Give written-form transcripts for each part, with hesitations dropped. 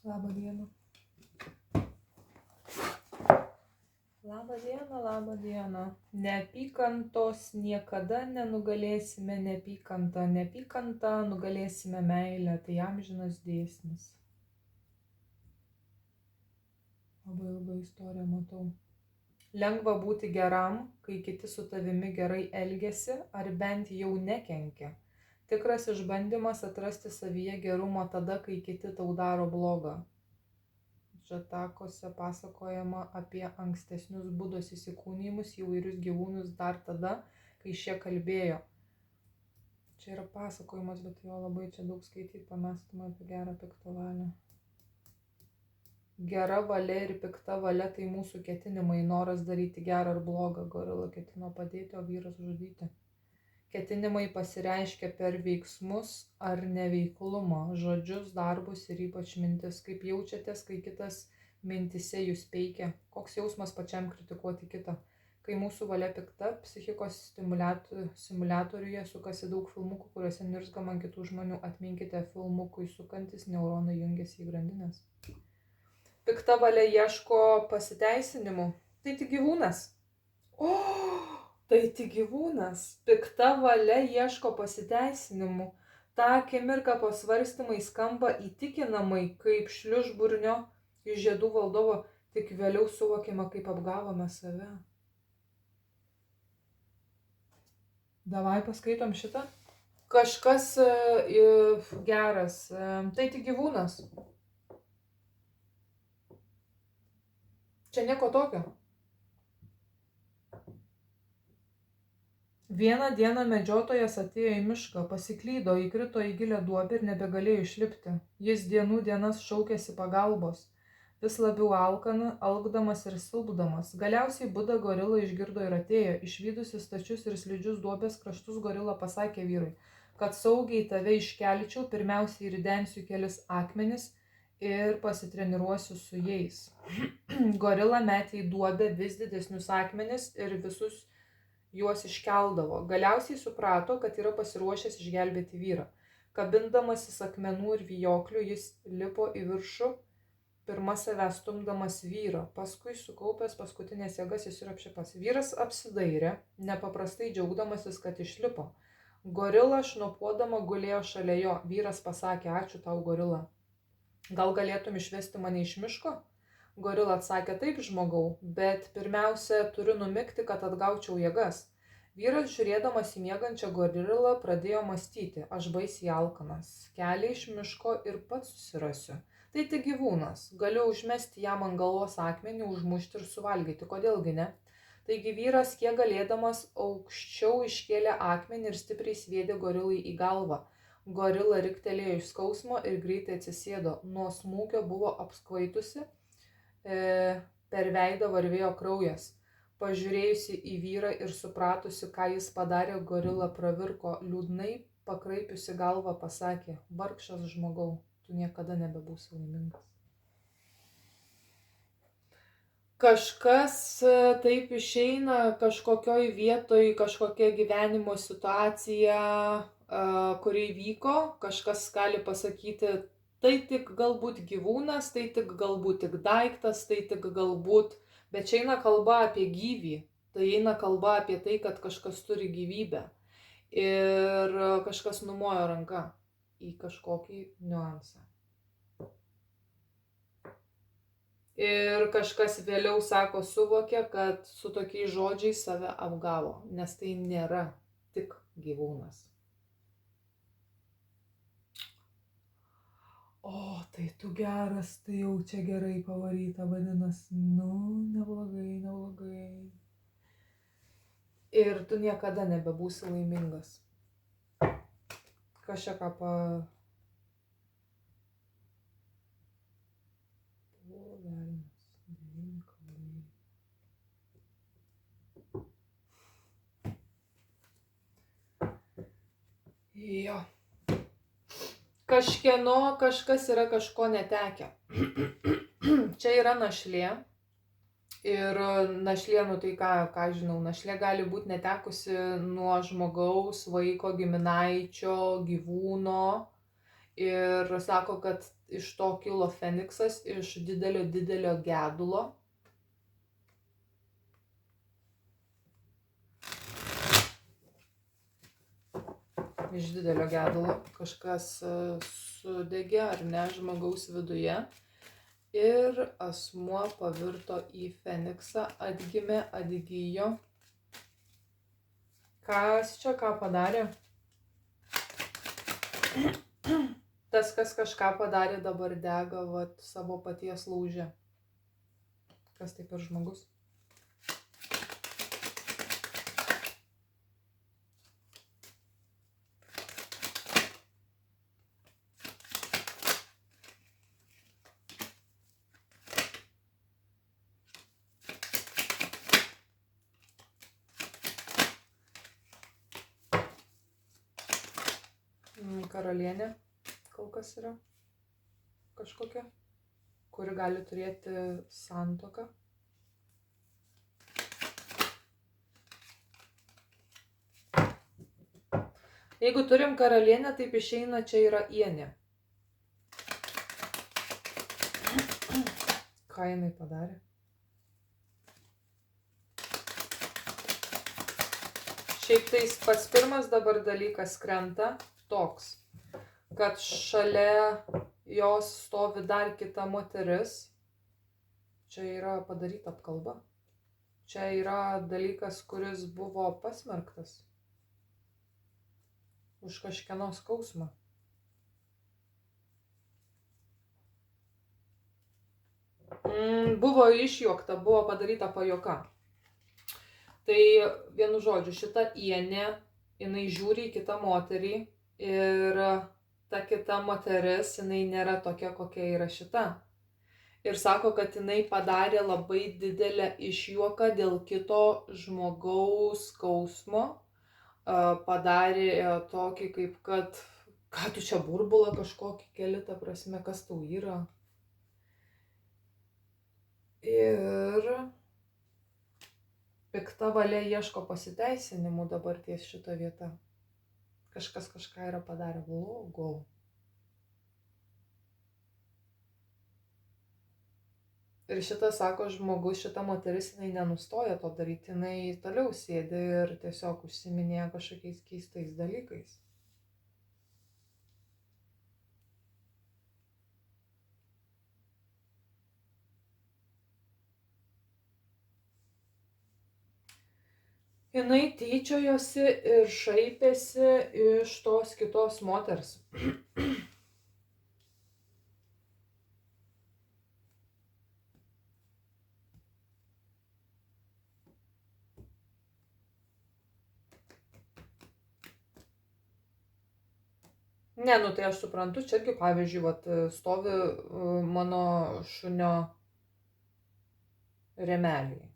Labą dieną. Labą dieną, labą dieną. Neapykantos niekada nenugalėsime neapykantą. Neapykantą nugalėsime meilę. Tai amžinas dėsnis. Labai ilgą istoriją matau. Lengva būti geram, kai kiti su tavimi gerai elgiasi ar bent jau nekenkia. Tikras išbandymas atrasti savyje gerumo tada, kai kiti tau daro blogą. Džatakose pasakojama apie ankstesnius Budos įsikūnijimus į įvairius gyvūnus dar tada, kai šie kalbėjo. Čia yra pasakojimas, bet jo labai čia daug skaityti, pamestume apie gerą piktą valią. Gera valia ir pikta valia tai mūsų ketinimai, noras daryti gerą ar blogą. Gorila ketino padėti, o vyras žudyti. Ketinimai pasireiškia per veiksmus ar neveiklumą, žodžius, darbus ir ypač mintis. Kaip jaučiatės, kai kitas mintise jūs peikia? Koks jausmas pačiam kritikuoti kitą? Kai mūsų valia pikta, psichikos simuliatoriuje sukasi daug filmukų, kuriuose nirzgama ant kitų žmonių. Atminkite, filmukui sukantis neuronai jungiasi į grandinės. Pikta valia ieško pasiteisinimų. Tai tik gyvūnas. Tai tik gyvūnas. Pikta valia ieško pasiteisinimų. Ta akimirka pasvarstymai skamba įtikinamai, kaip šliužburnio iš žiedų valdovo, tik vėliau suvokima, kaip apgavome save. Davai paskaitom šitą. Kažkas geras. Tai tik gyvūnas. Čia nieko tokio. Vieną dieną medžiotojas atėjo į mišką, pasiklydo, įkrito į gilią duobę ir nebegalėjo išlipti. Jis dienų dienas šaukėsi pagalbos, vis labiau alkdamas ir silpdamas. Galiausiai Buda gorila išgirdo ir atėjo. Išvydusi stačius ir slidžius duobės kraštus, gorila pasakė vyrui, kad saugiai tave iškelčiau, pirmiausiai ridensiu kelis akmenis ir pasitreniruosiu su jais. Gorila metė į duobę vis didesnius akmenis ir visus juos iškeldavo. Galiausiai suprato, kad yra pasiruošęs išgelbėti vyrą. Kabindamasis akmenų ir vijoklių, jis lipo į viršų, pirma savęs stumdamas vyrą. Paskui, sukaupęs paskutinės jėgas, jis ir apšipas. Vyras apsidairė, nepaprastai džiaugdamasis, kad išlipo. Gorila šnopuodama gulėjo šalia jo. Vyras pasakė, ačiū tau, gorila. Gal galėtum išvesti mane iš miško? Gorila atsakė, taip, žmogau, bet pirmiausia turiu numigti, kad atgaučiau jėgas. Vyras, žiūrėdamas į miegančią gorilą, pradėjo mąstyti, aš baisiai alkanas, kelią iš miško ir pats susirasiu. Tai tik gyvūnas, galiu užmesti jam ant galvos akmenį, užmušti ir suvalgyti, kodėlgi ne? Taigi vyras, kiek galėdamas, aukščiau iškėlė akmenį ir stipriai sviedė gorilai į galvą. Gorila riktelėjo iš skausmo ir greitai atsisėdo, nuo smūgio buvo apskvaitusi. Per veidą varvėjo kraujas. Pažiūrėjusi į vyrą ir supratusi, ką jis padarė, gorila pravirko, liūdnai pakraipiusi galvą pasakė, vargšas žmogau, tu niekada nebebūsi laimingas. Kažkas taip išeina kažkokioj vietoj, kažkokia gyvenimo situacija, kuri vyko, kažkas gali pasakyti, tai tik galbūt gyvūnas, tai tik galbūt tik daiktas, tai tik galbūt, bet čia eina kalba apie gyvį, tai eina kalba apie tai, kad kažkas turi gyvybę ir kažkas numojo ranką į kažkokį niuansą. Ir kažkas vėliau sako, suvokė, kad su tokiais žodžiais save apgavo, nes tai nėra tik gyvūnas. O, tai tu geras, tai jau čia gerai pavaryta vadinasi, neblogai, neblogai. Ir tu niekada nebebūsi laimingas. Kas čia ką Jo. Kažkieno kažkas yra kažko netekę. Čia yra našlė. Ir našlė, tai ką žinau, našlė gali būti netekusi nuo žmogaus, vaiko, giminaičio, gyvūno. Ir sako, kad iš to kilo Feniksas, iš didelio gedulo. Iš didelio gedulo kažkas sudegė ar ne žmogaus viduje ir asmuo pavirto į Feniksą, atgimė, atgijo. Kas čia ką padarė? Tas, kas kažką padarė, dabar dega vat, savo paties lauže. Kas tai per žmogus? Karalienė kol kas yra kažkokia, kuri gali turėti santuoką. Jeigu turim karalienę, taip išeina, čia yra ienė. Ką jinai padarė? Šiaip tais pats pirmas dabar dalykas krenta toks, kad šalia jos stovi dar kita moteris. Čia yra padaryta apkalba. Čia yra dalykas, kuris buvo pasmerktas už kažkieno skausmą. Buvo išjuokta, buvo padaryta pajuoka. Tai vienu žodžiu, šita ienė, jinai žiūri į kitą moterį ir ta kita moteris, jinai nėra tokia, kokia yra šita. Ir sako, kad jinai padarė labai didelę išjuoką dėl kito žmogaus skausmo. Padarė tokį kaip, kad ką tu čia burbulą kažkokį keli, ta prasme, kas tau yra. Ir pikta valia ieško pasiteisinimų dabar ties šitą vietą. Kažkas kažką yra padarę blogo. Ir šitas, sako žmogus, šita moteris, jinai nenustoja to daryti, jinai toliau sėdi ir tiesiog užsiminėja kažkokiais keistais dalykais. Jinai tyčiojosi ir šaipėsi iš tos kitos moters. Ne, nu tai aš suprantu, čia irgi pavyzdžiui, vat, stovi mano šunio remeliai.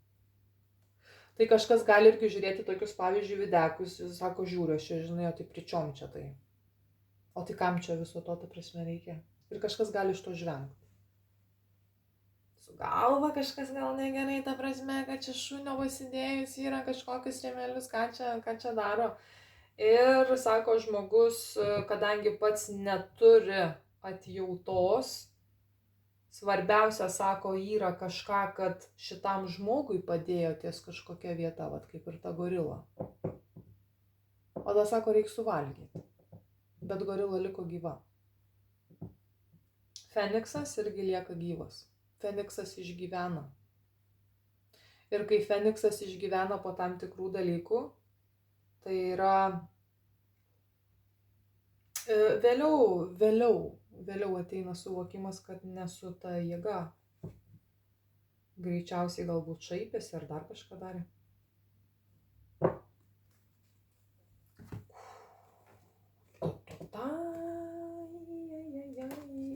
Tai kažkas gali irgi žiūrėti tokius pavyzdžiui videkus, jis sako, žiūriu, aš čia žinai, o tai pričiom čia tai. O tai kam čia viso to, ta prasme, reikia. Ir kažkas gali iš to žvengti. Su galva kažkas gal negerai, ta prasme, kad čia šunio pasidėjus yra kažkokius remelius, ką čia daro. Ir sako žmogus, kadangi pats neturi atjautos, svarbiausia, sako, yra kažką, kad šitam žmogui padėjo ties kažkokia vieta, vat kaip ir ta gorila. O tada sako, reikia suvalgyti. Bet gorila liko gyva. Feniksas irgi lieka gyvas. Feniksas išgyvena. Ir kai Feniksas išgyvena po tam tikrų dalykų, tai yra vėliau ateina suvokimas, kad nesu ta jėga. Greičiausiai galbūt šaipėsi ar dar kažką darė.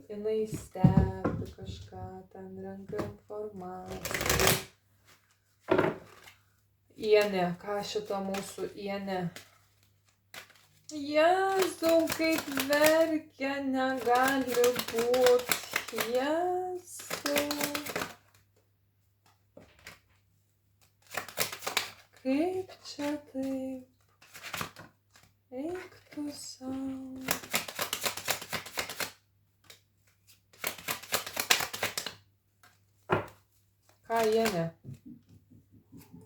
Jinai stebi kažką, ten renka informaciją. Ienė, ką šita mūsų ienė? Jėzau, kaip verkia, negali būti. Jėzau. Kaip čia taip? Eik tu sau. Ką ienė?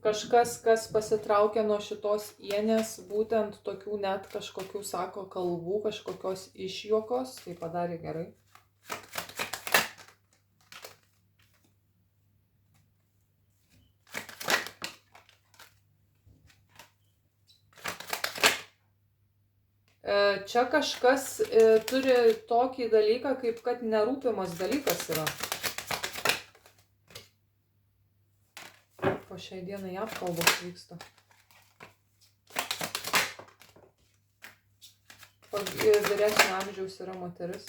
Kažkas, kas pasitraukia nuo šitos ienės, būtent tokių net kažkokių, sako, kalbų, kažkokios išjuokos, tai padarė gerai. Čia kažkas turi tokį dalyką, kaip kad nerūpimas dalykas yra. Po šiai dienai apkalbos vyksta. Vyresnio amžiaus yra moteris.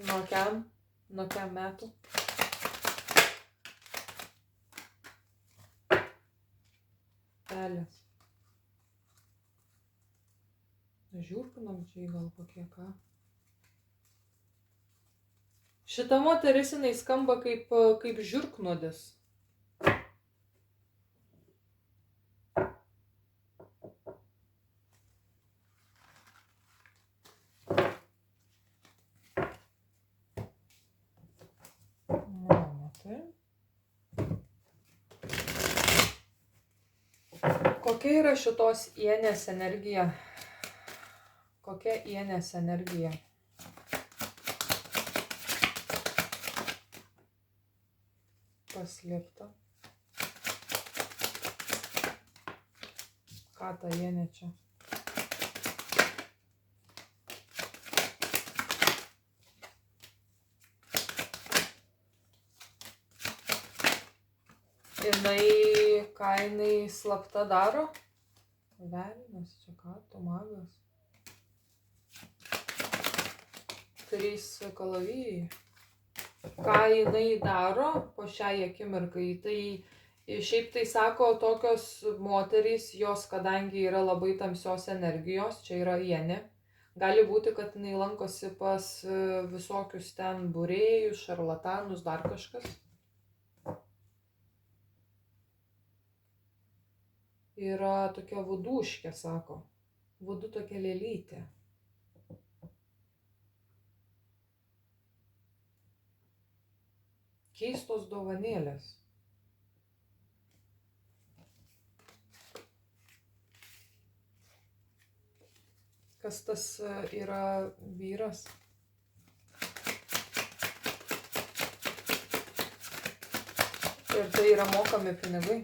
Nuo kiam metų? Pelės. Žiurknamdžiai gal kokie ką. Šita moteris jinai skamba kaip žiurknuodis. Matai. Kokia yra šitos ienės energija? Kokia ienės energija? Paslėpta. Ką ta ienė čia? Ką jinai slapta daro? Velnias, čia ką, tu magas? 3 kalavijai. Ką jinai daro po šiai akimirkai? Tai šiaip tai sako, tokios moterys, jos kadangi yra labai tamsios energijos, čia yra ienė, gali būti, kad jinai lankosi pas visokius ten būrėjus, šarlatanus, dar kažkas. Yra tokia vuduškė, sako. Vudu tokia lėlytė. Keistos dovanėlės. Kas tas yra vyras? Ir tai yra mokami pinigai.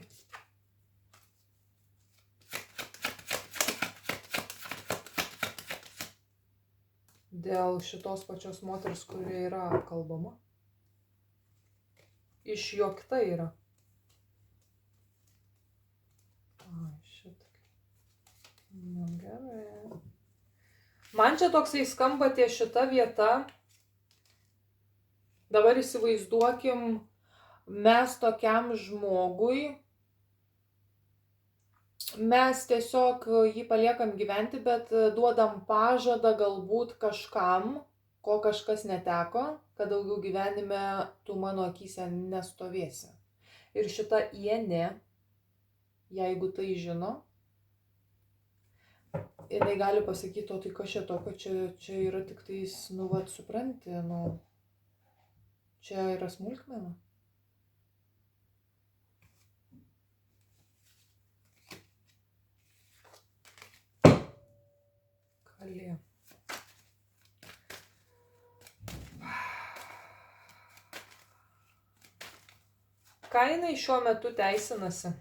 Dėl šitos pačios moters, kuri yra kalbama. Išjuokta yra. Ai, šitaip. Nu, gerai. Man čia toksai skamba ties šita vieta. Dabar įsivaizduokim, mes tokiam žmogui, mes tiesiog jį paliekam gyventi, bet duodam pažadą galbūt kažkam, ko kažkas neteko, kad daugiau gyvenime tu mano akyse nestovėsi. Ir šita ienė, jeigu tai žino, jinai gali pasakyti, o tai kas čia tokio, čia yra tik tais, nu vat, supranti, nu, čia yra smulkmena. Kalė. Ką jinai šiuo metu teisinasi?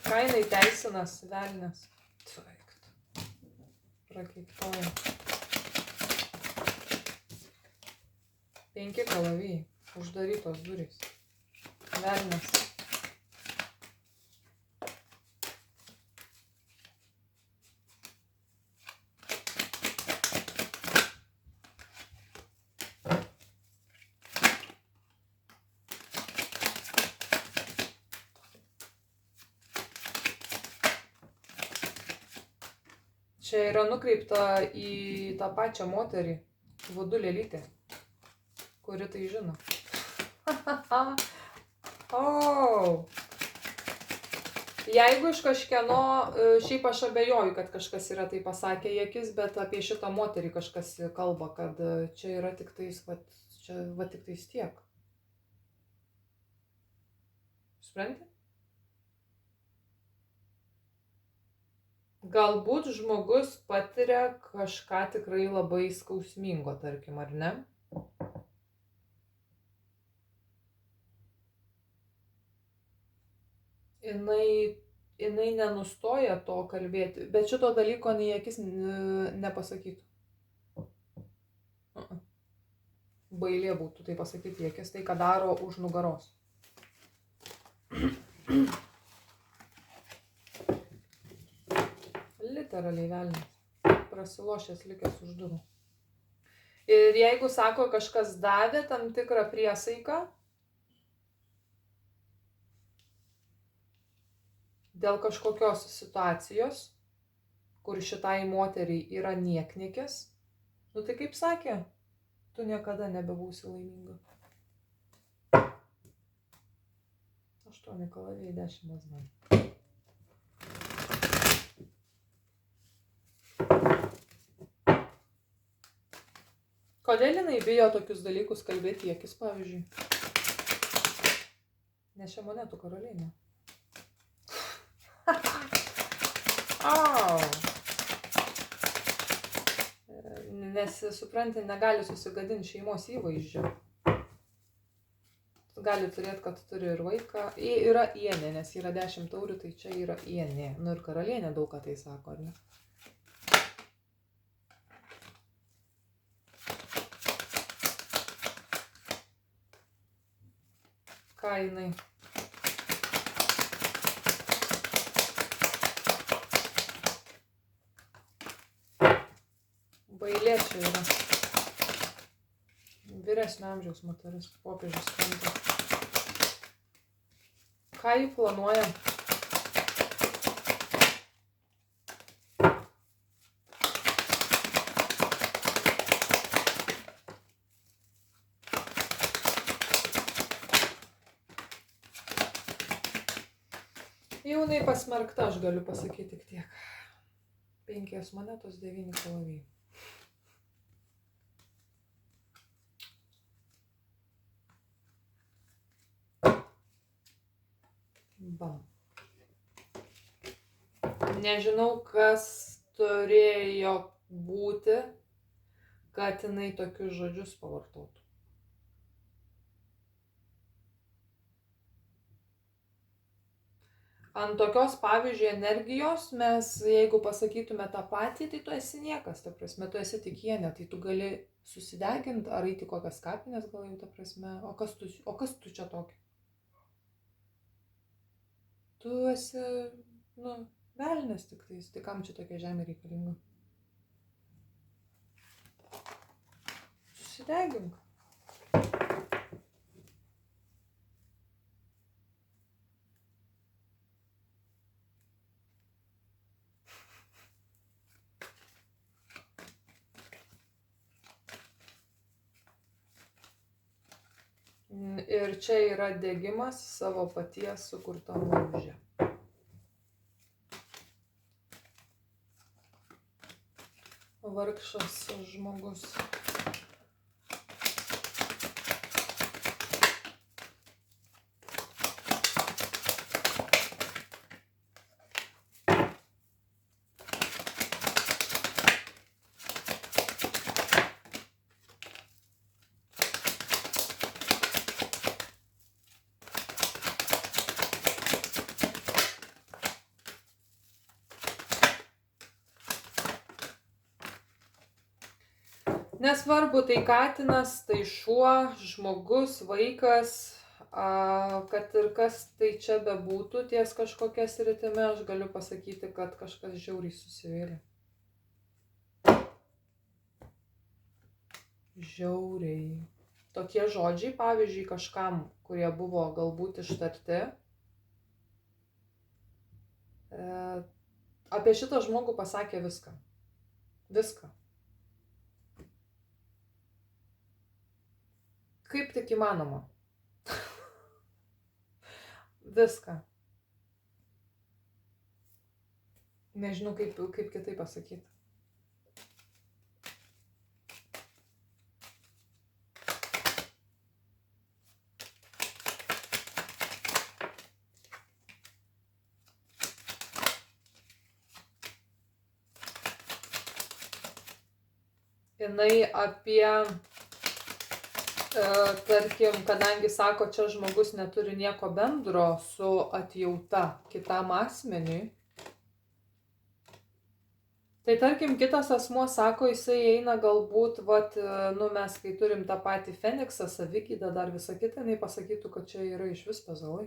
Ką jinai teisinas, velnias? Prakeiktoja. 5 kalavijai. Uždarytos durys. Velnias. Čia yra nukreipta į tą pačią moterį, vudu lėlytė, kuri tai žino. Oh. Jeigu iš kažkieno, šiaip aš abejoju, kad kažkas yra tai pasakę į akis, bet apie šitą moterį kažkas kalba, kad čia yra tik tais, va tik tais tiek. Supranti? Galbūt žmogus patiria kažką tikrai labai skausmingo, tarkim, ar ne? Jinai nenustoja to kalbėti, bet šito dalyko nei akis nepasakytų. Bailė būtų tai pasakyti į akis, tai ką daro už nugaros. Literaliai velnias. Prasilošęs likęs už durų. Ir jeigu sako, kažkas davė tam tikrą priesaiką, dėl kažkokios situacijos, kur šitai moteriai yra nieknikis, nu tai kaip sakė, tu niekada nebebūsi laiminga. 8 kalaviai 10 mazdan. Kodėl jinai bijo tokius dalykus kalbėti į akis, pavyzdžiui? Nes čia monetų karalienė. Nes, supranti, negali susigadinti šeimos įvaizdžio. Gali turėti, kad turi ir vaiką. Yra ienė, nes yra 10 taurių, tai čia yra ienė. Nu ir karalienė daug ką tai sako, ar ne? Ką jinai? Bailė čia yra. Vyresnio amžiaus moteris, popiežius krenta. Ką jį planuoja? Jau jinai pasmerkta, aš galiu pasakyti tik tiek. 5 monetos, 9 kalavijai. Bam. Nežinau, kas turėjo būti, kad jinai tokius žodžius pavartotų. Ant tokios, pavyzdžiui, energijos mes, jeigu pasakytume tą patį, tai tu esi niekas, ta prasme, tu esi tik ienė, tai tu gali susideginti ar eiti kokias kapines, gal jau, ta prasme, o kas tu čia tokia? Tu esi, velnias tik tais, tai kam čia tokia žemė reikalinga? Susidegink. Ir čia yra degimas savo paties sukurtam lauže. Vargšas žmogus. Nesvarbu, tai katinas, tai šuo, žmogus, vaikas, kad ir kas tai čia bebūtų ties kažkokia sritimi, aš galiu pasakyti, kad kažkas žiauriai susivėlė. Žiauriai. Tokie žodžiai, pavyzdžiui, kažkam, kurie buvo galbūt ištarti, apie šitą žmogų pasakė viską. Viską. Kaip tik įmanoma. Viską. Nežinau, kaip kitaip pasakyti. Jinai apie, tarkim, kadangi sako, čia žmogus neturi nieko bendro su atjauta kitam asmeniui, tai tarkim, kitas asmuo sako, jisai eina galbūt, vat, nu mes kai turim tą patį Feniksą, savigydą, dar visą kitą, jinai pasakytų, kad čia yra iš vis pezalai.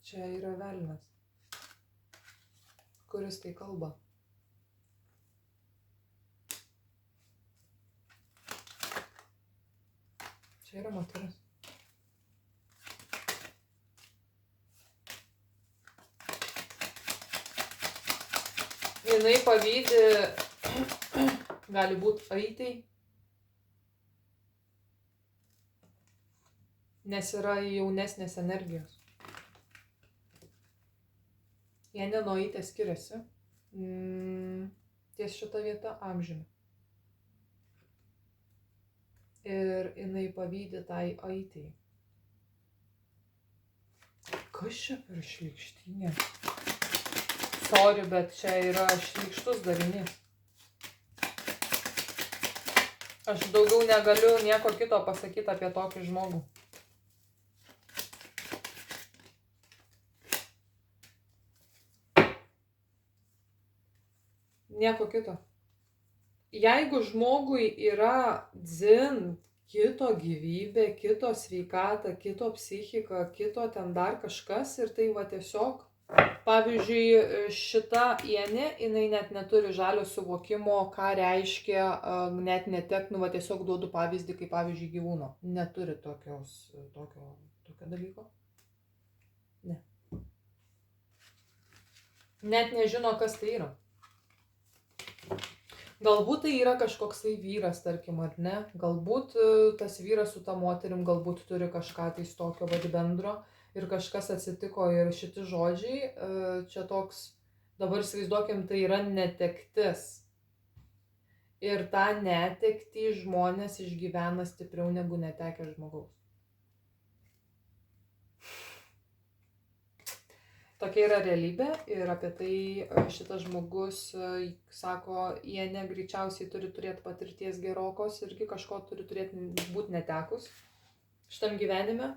Čia yra velnias. Kuris tai kalba? Čia yra moteris. Jinai pavydi, gali būti aitei, nes yra jaunesnės energijos. Jie nuo aitės skiriasi. Ties šitą vietą amžiumi. Ir jinai pavydi tai aitei. Kas čia per šlykštynė? Sorry, bet čia yra šlykštus darinys. Aš daugiau negaliu nieko kito pasakyti apie tokį žmogų. Nieko kito. Jeigu žmogui yra dzin, kito gyvybė, kito sveikata, kito psichika, kito ten dar kažkas ir tai va tiesiog, pavyzdžiui, šita Ienė, jinai net neturi žalio suvokimo, ką reiškia net netek, nu va tiesiog duodu pavyzdį, kaip pavyzdžiui gyvūno. Neturi tokio dalyko. Ne. Net nežino, kas tai yra. Galbūt tai yra kažkoksai vyras, tarkim, ar ne? Galbūt tas vyras su ta moterim galbūt turi kažką tai tokio vad bendro ir kažkas atsitiko ir šiti žodžiai, čia toks, dabar įsivaizduokim, tai yra netektis. Ir tą netektį žmonės išgyvena stipriau negu netekę žmogaus. Tokia yra realybė ir apie tai šitas žmogus sako, Ienė greičiausiai turi turėti patirties gerokos irgi kažko turi turėti būti netekus šitam gyvenime,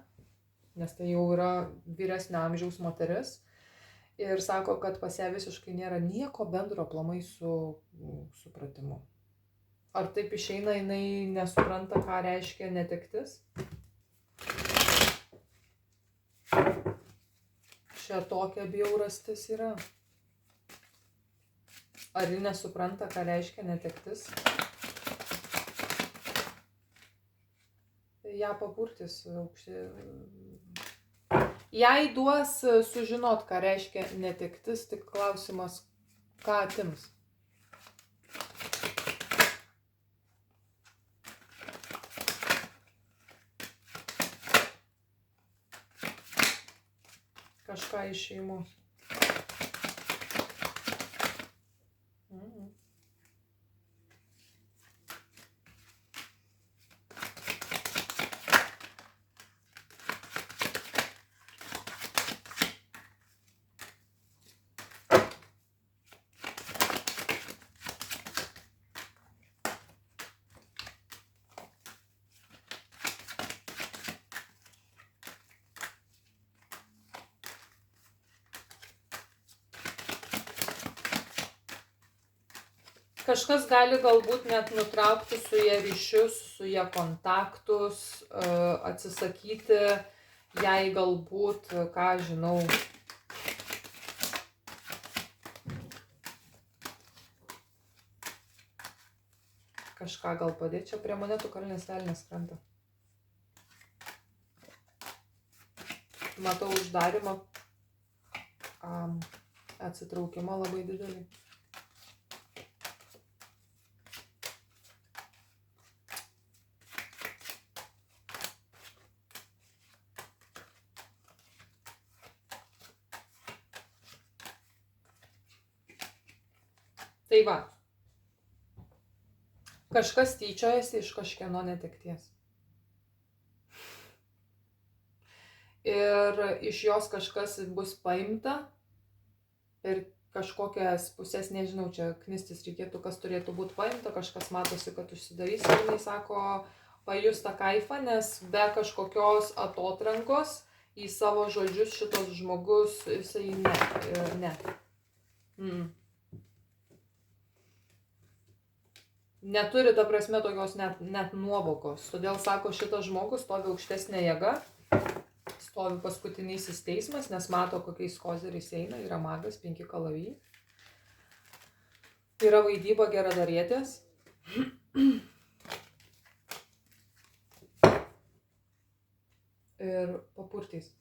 nes tai jau yra vyresnio amžiaus moteris ir sako, kad pas ją visiškai nėra nieko bendro aplamai su supratimu. Ar taip išeina, jinai nesupranta, ką reiškia netektis? Čia tokia bjaurastis yra. Ar ji nesupranta, ką reiškia netektis? Ja papurtis aukšti. Jai duos sužinot, ką reiškia netektis, tik klausimas, ką atims. Kažką iš šeimos. Kažkas gali galbūt net nutraukti su jie ryšius, su jie kontaktus, atsisakyti jai galbūt, ką žinau, kažką gal padėti. Čia prie monetų karalienės velnias krenta. Matau uždarimą, atsitraukimą labai didelį. Tai va, kažkas tyčiojasi iš kažkieno netekties. Ir iš jos kažkas bus paimta per kažkokias pusės, nežinau, čia knistis reikėtų, kas turėtų būti paimta, kažkas matosi, kad užsidarys ir jinai sako, pajus tą kaifą, nes be kažkokios atotrankos į savo žodžius šitos žmogus, jisai ne. Neturi, ta prasme, tokios net nuovokos. Todėl, sako, šitas žmogus stovi aukštesnė jėga, stovi paskutinysis teismas, nes mato, kokiais kozeriais eina, yra magas, 5 kalavijai. Yra vaidyba geradarietės. Ir papurtys.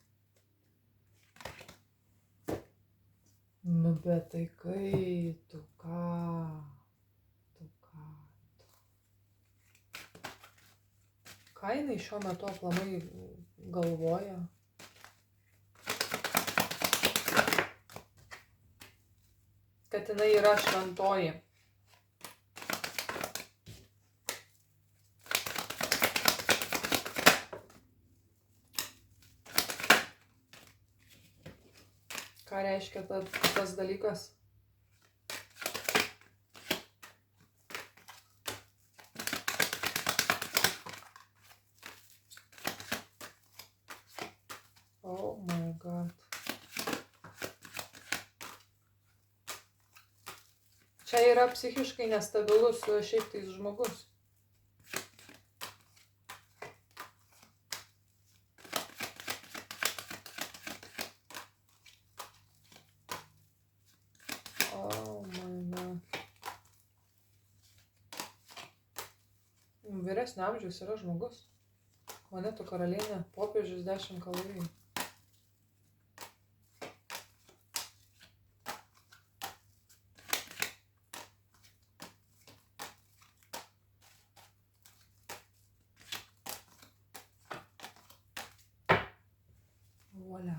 Nu, bet tai kai, tu ką? Ką jinai šiuo metu aplamai galvoja? Kad jinai yra šventoji. Ką reiškia tas dalykas? Oh my god. Čia yra psichiškai nestabilus šiaip tais žmogus. Oh my god. Vyresnio amžiaus yra žmogus. Monetų karalienė, popiežius 10 kalavijų. Volia.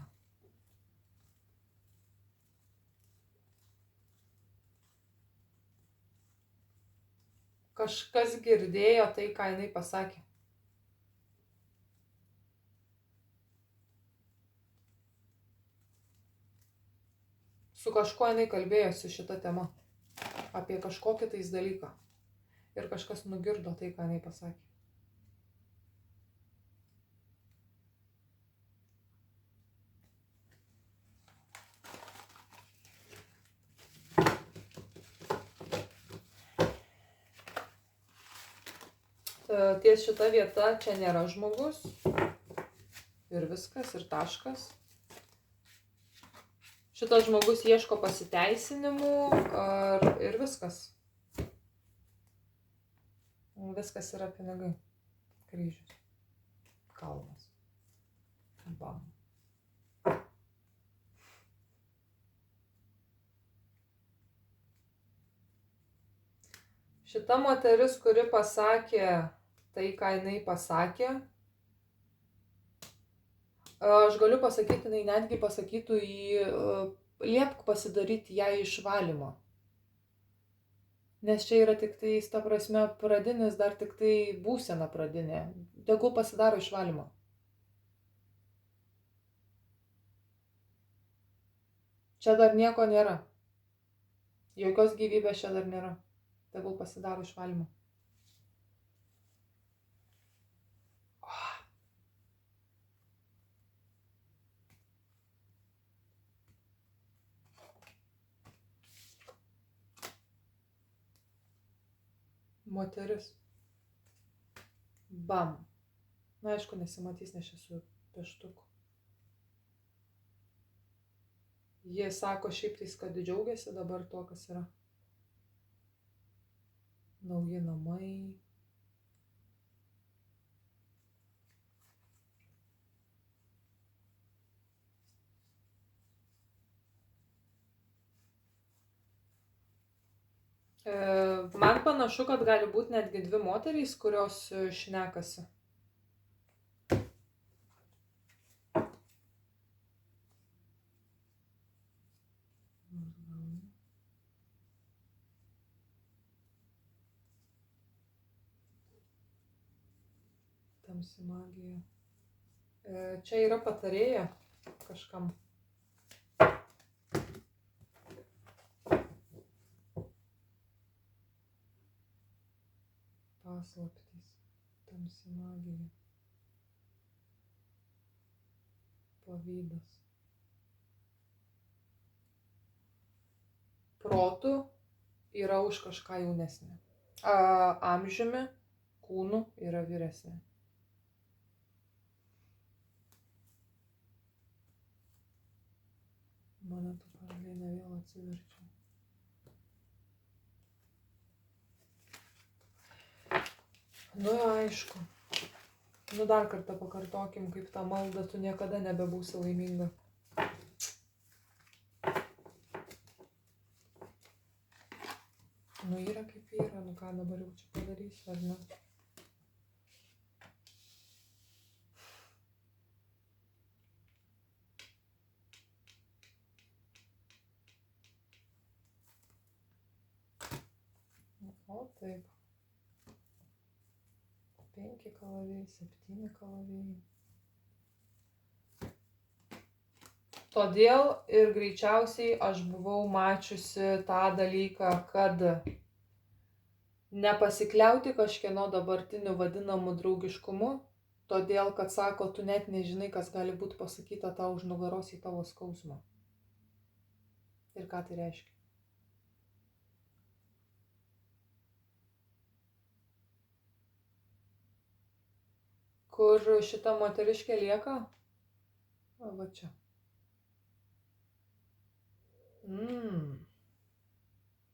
Kažkas girdėjo tai, ką jinai pasakė. Su kažkuo jinai kalbėjosi šitą temą. Apie kažkokį tais dalyką. Ir kažkas nugirdo tai, ką jinai pasakė. Ties šita vieta čia nėra žmogus. Ir viskas, ir taškas. Šitas žmogus ieško pasiteisinimų ir viskas. Viskas yra pinigai. Kryžius. Kalnas. Bam. Šita moteris, kuri pasakė tai, ką jinai pasakė, aš galiu pasakyti, jinai netgi pasakytų liepk pasidaryti ją išvalymo. Nes čia yra tik tai, ta prasme, pradinis, dar tik tai būsena pradinė. Tegul pasidaro išvalymo. Čia dar nieko nėra. Jokios gyvybės čia dar nėra. Tegul pasidaro išvalymo. Moteris. Bam. Na, aišku, nesimatys, nes esu pieštuku. Jie sako šiaip tais, kad džiaugiasi dabar tuo, kas yra. Nauji namai. Man panašu, kad gali būti netgi 2 moterys, kurios šnekasi. tamsi magija. Čia yra patarėja kažkam. Paslaptys, tamsi magija. Pavydas. Protu yra už kažką jaunesnė. Amžiumi, kūnu yra vyresnė. Monetų karalienė vėl atsiverčiau. Nu, aišku. Nu, dar kartą pakartokim, kaip tą maldą, tu niekada nebebūsi laiminga. Nu, yra kaip yra, nu ką dabar jau čia padarysiu, ar ne? O taip. 5 kalavijai, 7 kalavijai. Todėl ir greičiausiai aš buvau mačiusi tą dalyką, kad nepasikliauti kažkieno dabartiniu vadinamu draugiškumu, todėl, kad sako, tu net nežinai, kas gali būti pasakyta tau už nugaros į tavo skausmą. Ir ką tai reiškia? Kur šita moteriškė lieka? O, va čia.